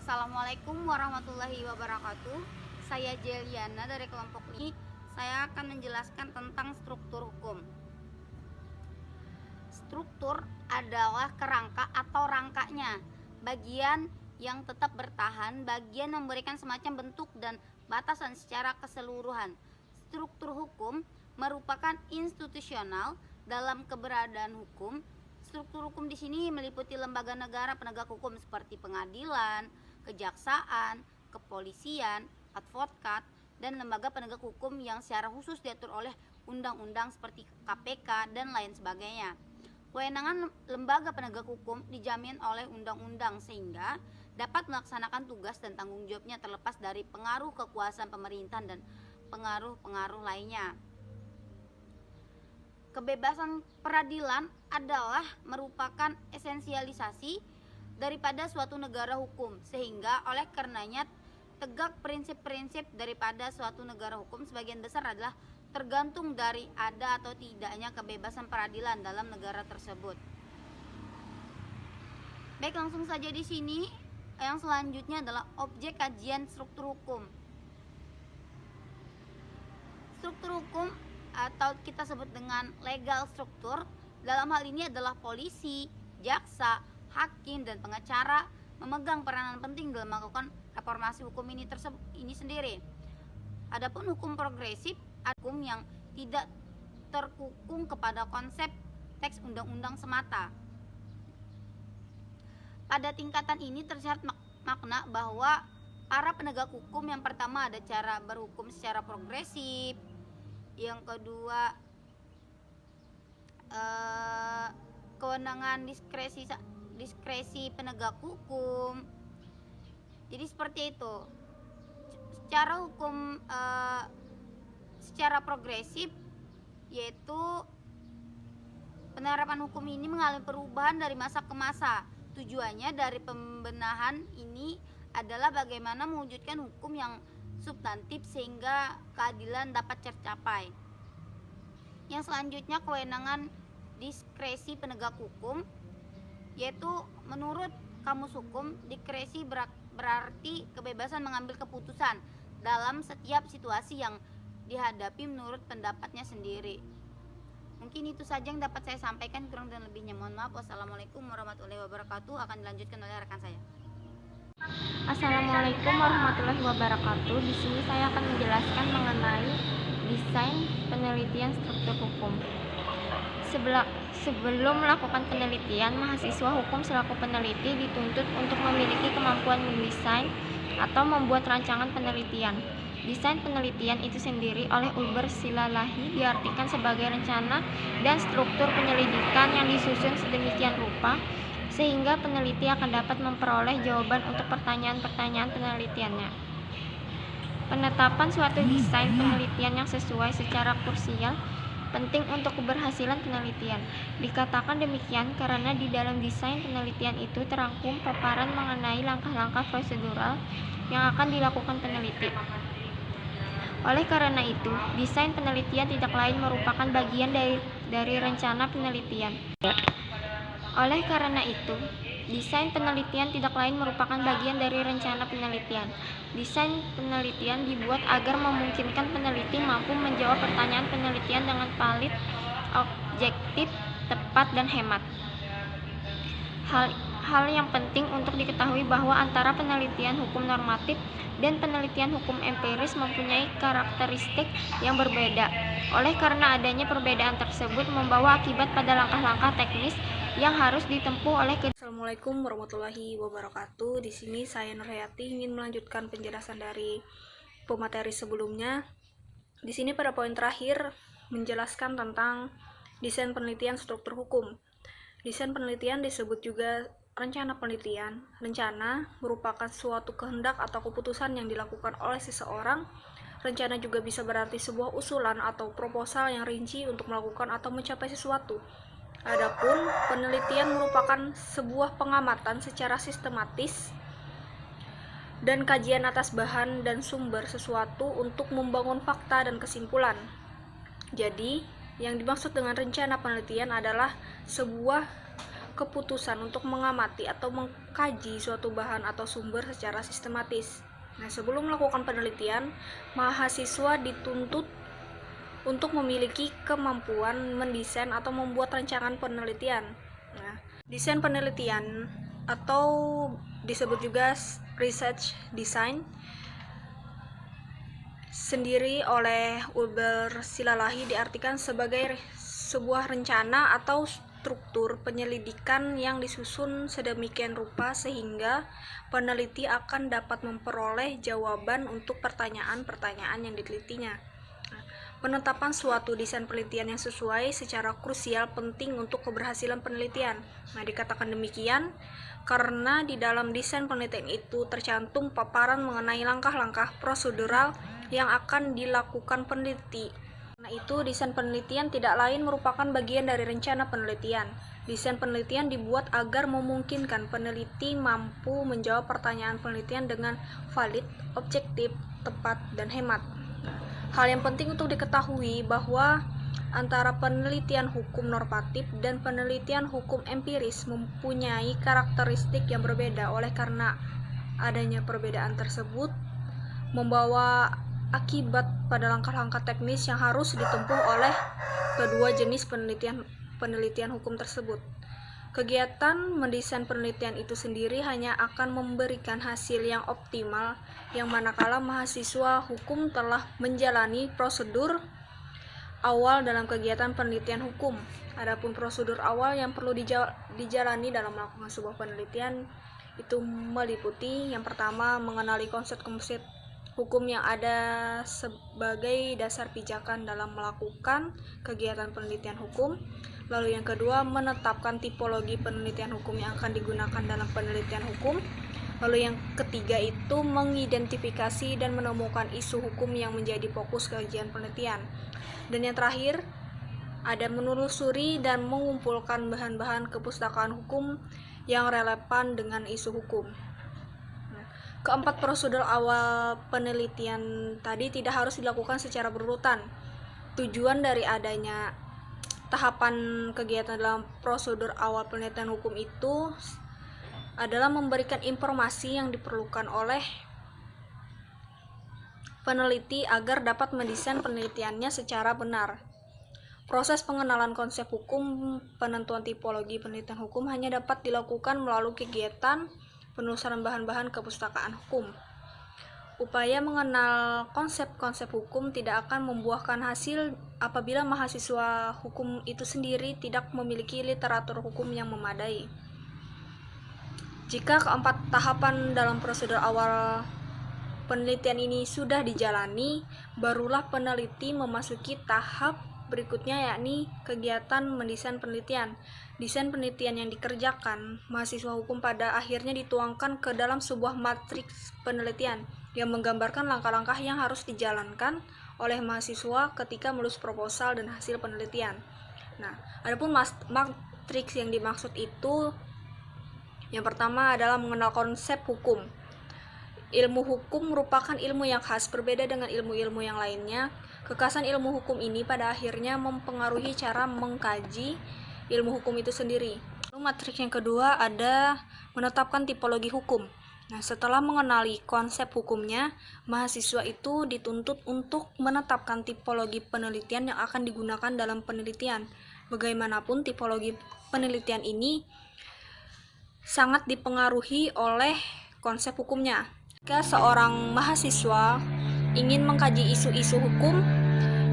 Assalamualaikum warahmatullahi wabarakatuh. Saya Jeliana dari kelompok ini. Saya akan menjelaskan tentang struktur hukum. Struktur adalah kerangka atau rangkanya, bagian yang tetap bertahan, bagian memberikan semacam bentuk dan batasan secara keseluruhan. Struktur hukum merupakan institusional dalam keberadaan hukum. Struktur hukum di sini meliputi lembaga negara penegak hukum seperti pengadilan, kejaksaan, kepolisian, advokat, dan lembaga penegak hukum yang secara khusus diatur oleh undang-undang seperti KPK dan lain sebagainya. Kewenangan lembaga penegak hukum dijamin oleh undang-undang sehingga dapat melaksanakan tugas dan tanggung jawabnya terlepas dari pengaruh kekuasaan pemerintahan dan pengaruh-pengaruh lainnya. Kebebasan peradilan adalah merupakan esensialisasi daripada suatu negara hukum, sehingga oleh karenanya tegak prinsip-prinsip daripada suatu negara hukum sebagian besar adalah tergantung dari ada atau tidaknya kebebasan peradilan dalam negara tersebut. Baik, langsung saja di sini. Yang selanjutnya adalah objek kajian struktur hukum. Struktur hukum atau kita sebut dengan legal struktur dalam hal ini adalah polisi, jaksa, hakim, dan pengacara memegang peranan penting dalam melakukan reformasi hukum ini sendiri. Adapun hukum progresif, hukum yang tidak terkukung kepada konsep teks undang-undang semata. Pada tingkatan ini tersirat makna bahwa para penegak hukum yang pertama ada cara berhukum secara progresif, yang kedua kewenangan diskresi penegak hukum. Jadi seperti itu. Secara hukum secara progresif, yaitu penerapan hukum ini mengalami perubahan dari masa ke masa. Tujuannya dari pembenahan ini adalah bagaimana mewujudkan hukum yang substantif sehingga keadilan dapat tercapai. Yang selanjutnya kewenangan diskresi penegak hukum, yaitu menurut Kamus Hukum, diskresi berarti kebebasan mengambil keputusan dalam setiap situasi yang dihadapi menurut pendapatnya sendiri. Mungkin itu saja yang dapat saya sampaikan, kurang dan lebihnya mohon maaf. Wassalamualaikum warahmatullahi wabarakatuh. Akan dilanjutkan oleh rekan saya. Assalamualaikum warahmatullahi wabarakatuh. Di sini saya akan menjelaskan mengenai desain penelitian struktur hukum. Sebelum melakukan penelitian, mahasiswa hukum selaku peneliti dituntut untuk memiliki kemampuan mendesain atau membuat rancangan penelitian. Desain penelitian itu sendiri oleh Ulber Silalahi diartikan sebagai rencana dan struktur penyelidikan yang disusun sedemikian rupa sehingga peneliti akan dapat memperoleh jawaban untuk pertanyaan-pertanyaan penelitiannya. Penetapan suatu desain penelitian yang sesuai secara krusial penting untuk keberhasilan penelitian. Dikatakan demikian karena di dalam desain penelitian itu terangkum paparan mengenai langkah-langkah prosedural yang akan dilakukan peneliti. Oleh karena itu, desain penelitian tidak lain merupakan bagian dari rencana penelitian. Oleh karena itu, desain penelitian tidak lain merupakan bagian dari rencana penelitian. Desain penelitian dibuat agar memungkinkan peneliti mampu menjawab pertanyaan penelitian dengan valid, objektif, tepat, dan hemat. Hal yang penting untuk diketahui bahwa antara penelitian hukum normatif dan penelitian hukum empiris mempunyai karakteristik yang berbeda. Oleh karena adanya perbedaan tersebut membawa akibat pada langkah-langkah teknis yang harus ditempuh oleh Assalamualaikum warahmatullahi wabarakatuh. Di sini saya Nurhayati ingin melanjutkan penjelasan dari pemateri sebelumnya. Di sini pada poin terakhir menjelaskan tentang desain penelitian struktur hukum. Desain penelitian disebut juga rencana penelitian. Rencana merupakan suatu kehendak atau keputusan yang dilakukan oleh seseorang. Rencana juga bisa berarti sebuah usulan atau proposal yang rinci untuk melakukan atau mencapai sesuatu. Adapun penelitian merupakan sebuah pengamatan secara sistematis dan kajian atas bahan dan sumber sesuatu untuk membangun fakta dan kesimpulan. Jadi, yang dimaksud dengan rencana penelitian adalah sebuah keputusan untuk mengamati atau mengkaji suatu bahan atau sumber secara sistematis. Nah, sebelum melakukan penelitian, mahasiswa dituntut untuk memiliki kemampuan mendesain atau membuat rancangan penelitian. Nah, desain penelitian atau disebut juga research design sendiri oleh Ulber Silalahi diartikan sebagai sebuah rencana atau struktur penyelidikan yang disusun sedemikian rupa sehingga peneliti akan dapat memperoleh jawaban untuk pertanyaan-pertanyaan yang ditelitinya. Penetapan suatu desain penelitian yang sesuai secara krusial penting untuk keberhasilan penelitian. Nah, dikatakan demikian karena di dalam desain penelitian itu tercantum paparan mengenai langkah-langkah prosedural yang akan dilakukan peneliti. Karena itu, desain penelitian tidak lain merupakan bagian dari rencana penelitian. Desain penelitian dibuat agar memungkinkan peneliti mampu menjawab pertanyaan penelitian dengan valid, objektif, tepat, dan hemat. Hal yang penting untuk diketahui bahwa antara penelitian hukum normatif dan penelitian hukum empiris mempunyai karakteristik yang berbeda. Oleh karena adanya perbedaan tersebut membawa akibat pada langkah-langkah teknis yang harus ditempuh oleh kedua jenis penelitian hukum tersebut. Kegiatan mendesain penelitian itu sendiri hanya akan memberikan hasil yang optimal yang manakala mahasiswa hukum telah menjalani prosedur awal dalam kegiatan penelitian hukum. Adapun prosedur awal yang perlu dijalani dalam melakukan sebuah penelitian itu meliputi yang pertama mengenali konsep-konsep hukum yang ada sebagai dasar pijakan dalam melakukan kegiatan penelitian hukum. Lalu yang kedua, menetapkan tipologi penelitian hukum yang akan digunakan dalam penelitian hukum. Lalu yang ketiga itu mengidentifikasi dan menemukan isu hukum yang menjadi fokus kajian penelitian. Dan yang terakhir, ada menelusuri dan mengumpulkan bahan-bahan kepustakaan hukum yang relevan dengan isu hukum. Keempat prosedur awal penelitian tadi tidak harus dilakukan secara berurutan. Tujuan dari adanya tahapan kegiatan dalam prosedur awal penelitian hukum itu adalah memberikan informasi yang diperlukan oleh peneliti agar dapat mendesain penelitiannya secara benar. Proses pengenalan konsep hukum, penentuan tipologi penelitian hukum hanya dapat dilakukan melalui kegiatan penelusuran bahan-bahan kepustakaan hukum. Upaya mengenal konsep-konsep hukum tidak akan membuahkan hasil apabila mahasiswa hukum itu sendiri tidak memiliki literatur hukum yang memadai. Jika keempat tahapan dalam prosedur awal penelitian ini sudah dijalani, barulah peneliti memasuki tahap berikutnya, yakni kegiatan mendesain penelitian. Desain penelitian yang dikerjakan mahasiswa hukum pada akhirnya dituangkan ke dalam sebuah matriks penelitian yang menggambarkan langkah-langkah yang harus dijalankan oleh mahasiswa ketika menulis proposal dan hasil penelitian. Nah, adapun matriks yang dimaksud itu yang pertama adalah mengenal konsep hukum. Ilmu hukum merupakan ilmu yang khas, berbeda dengan ilmu-ilmu yang lainnya. Kekhasan ilmu hukum ini pada akhirnya mempengaruhi cara mengkaji ilmu hukum itu sendiri. Lalu matriks yang kedua ada menetapkan tipologi hukum. Nah, setelah mengenali konsep hukumnya, mahasiswa itu dituntut untuk menetapkan tipologi penelitian yang akan digunakan dalam penelitian. Bagaimanapun tipologi penelitian ini sangat dipengaruhi oleh konsep hukumnya. Jika seorang mahasiswa ingin mengkaji isu-isu hukum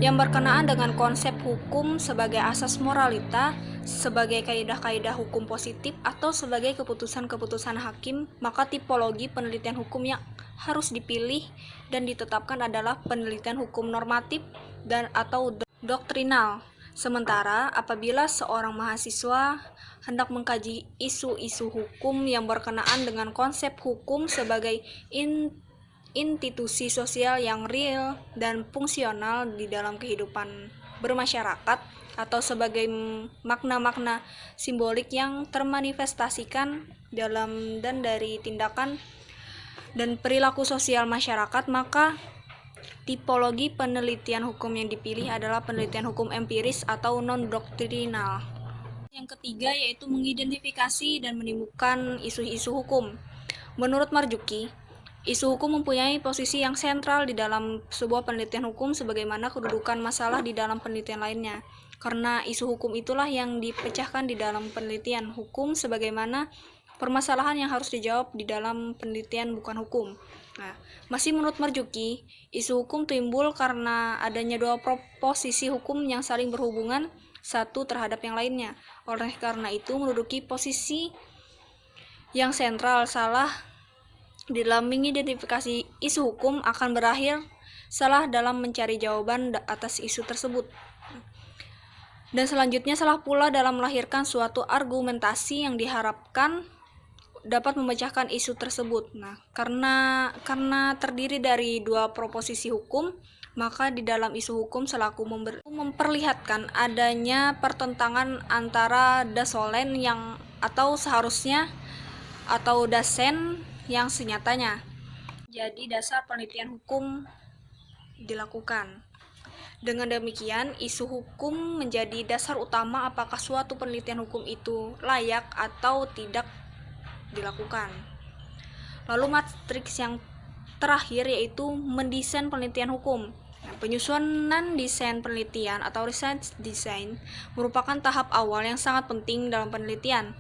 yang berkenaan dengan konsep hukum sebagai asas moralita, sebagai kaidah-kaidah hukum positif, atau sebagai keputusan-keputusan hakim, maka tipologi penelitian hukum yang harus dipilih dan ditetapkan adalah penelitian hukum normatif dan atau doktrinal. Sementara apabila seorang mahasiswa hendak mengkaji isu-isu hukum yang berkenaan dengan konsep hukum sebagai institusi sosial yang real dan fungsional di dalam kehidupan bermasyarakat, atau sebagai makna-makna simbolik yang termanifestasikan dalam dan dari tindakan dan perilaku sosial masyarakat, maka tipologi penelitian hukum yang dipilih adalah penelitian hukum empiris atau non-doktrinal. Yang ketiga yaitu mengidentifikasi dan menimbulkan isu-isu hukum. Menurut Marzuki, isu hukum mempunyai posisi yang sentral di dalam sebuah penelitian hukum sebagaimana kedudukan masalah di dalam penelitian lainnya. Karena isu hukum itulah yang dipecahkan di dalam penelitian hukum sebagaimana permasalahan yang harus dijawab di dalam penelitian bukan hukum. Nah, masih menurut Marzuki, isu hukum timbul karena adanya dua proposisi hukum yang saling berhubungan satu terhadap yang lainnya. Oleh karena itu, menduduki posisi yang sentral salah dalam mengidentifikasi isu hukum akan berakhir salah dalam mencari jawaban atas isu tersebut. Dan selanjutnya salah pula dalam melahirkan suatu argumentasi yang diharapkan dapat memecahkan isu tersebut. Nah, karena terdiri dari dua proposisi hukum, maka di dalam isu hukum selaku memperlihatkan adanya pertentangan antara dasolen yang atau seharusnya atau dasen yang senyatanya. Jadi dasar penelitian hukum dilakukan. Dengan demikian, isu hukum menjadi dasar utama apakah suatu penelitian hukum itu layak atau tidak dilakukan. Lalu matriks yang terakhir yaitu mendesain penelitian hukum. Penyusunan desain penelitian atau research design merupakan tahap awal yang sangat penting dalam penelitian.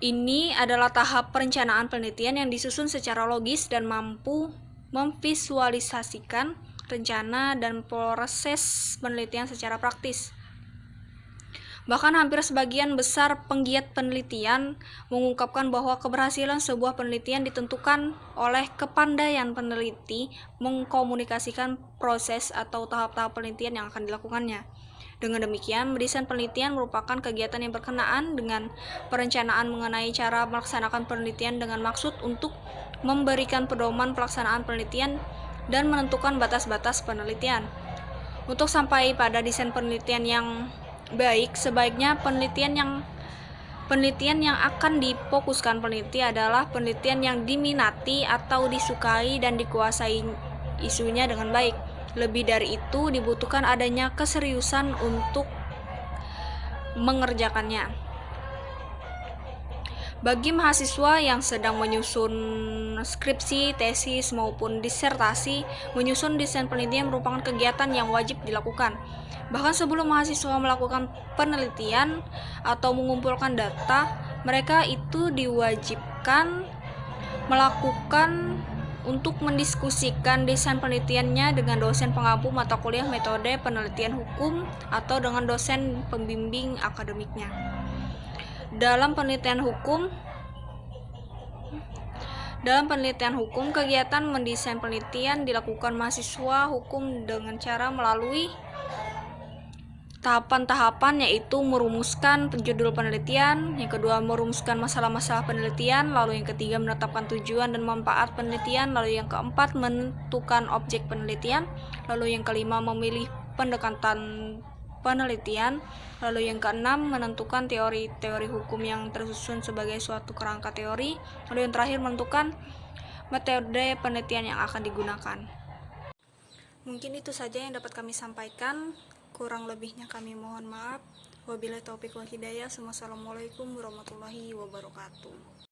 Ini adalah tahap perencanaan penelitian yang disusun secara logis dan mampu memvisualisasikan rencana dan proses penelitian secara praktis. Bahkan hampir sebagian besar penggiat penelitian mengungkapkan bahwa keberhasilan sebuah penelitian ditentukan oleh kepandaian peneliti mengkomunikasikan proses atau tahap-tahap penelitian yang akan dilakukannya. Dengan demikian, mendesain penelitian merupakan kegiatan yang berkenaan dengan perencanaan mengenai cara melaksanakan penelitian dengan maksud untuk memberikan pedoman pelaksanaan penelitian dan menentukan batas-batas penelitian. Untuk sampai pada desain penelitian yang baik, sebaiknya penelitian yang akan difokuskan peneliti adalah penelitian yang diminati atau disukai dan dikuasai isunya dengan baik. Lebih dari itu, dibutuhkan adanya keseriusan untuk mengerjakannya. Bagi mahasiswa yang sedang menyusun skripsi, tesis, maupun disertasi, menyusun desain penelitian merupakan kegiatan yang wajib dilakukan. Bahkan sebelum mahasiswa melakukan penelitian atau mengumpulkan data, mereka itu diwajibkan melakukan untuk mendiskusikan desain penelitiannya dengan dosen pengampu mata kuliah metode penelitian hukum atau dengan dosen pembimbing akademiknya. Dalam penelitian hukum, kegiatan mendesain penelitian dilakukan mahasiswa hukum dengan cara melalui tahapan-tahapan, yaitu merumuskan judul penelitian, yang kedua merumuskan masalah-masalah penelitian, lalu yang ketiga menetapkan tujuan dan manfaat penelitian, lalu yang keempat menentukan objek penelitian, lalu yang kelima memilih pendekatan penelitian, lalu yang keenam menentukan teori-teori hukum yang tersusun sebagai suatu kerangka teori, lalu yang terakhir menentukan metode penelitian yang akan digunakan. Mungkin itu saja yang dapat kami sampaikan. Kurang lebihnya kami mohon maaf. Wabillahi taufiq wal hidayah. Wassalamualaikum warahmatullahi wabarakatuh.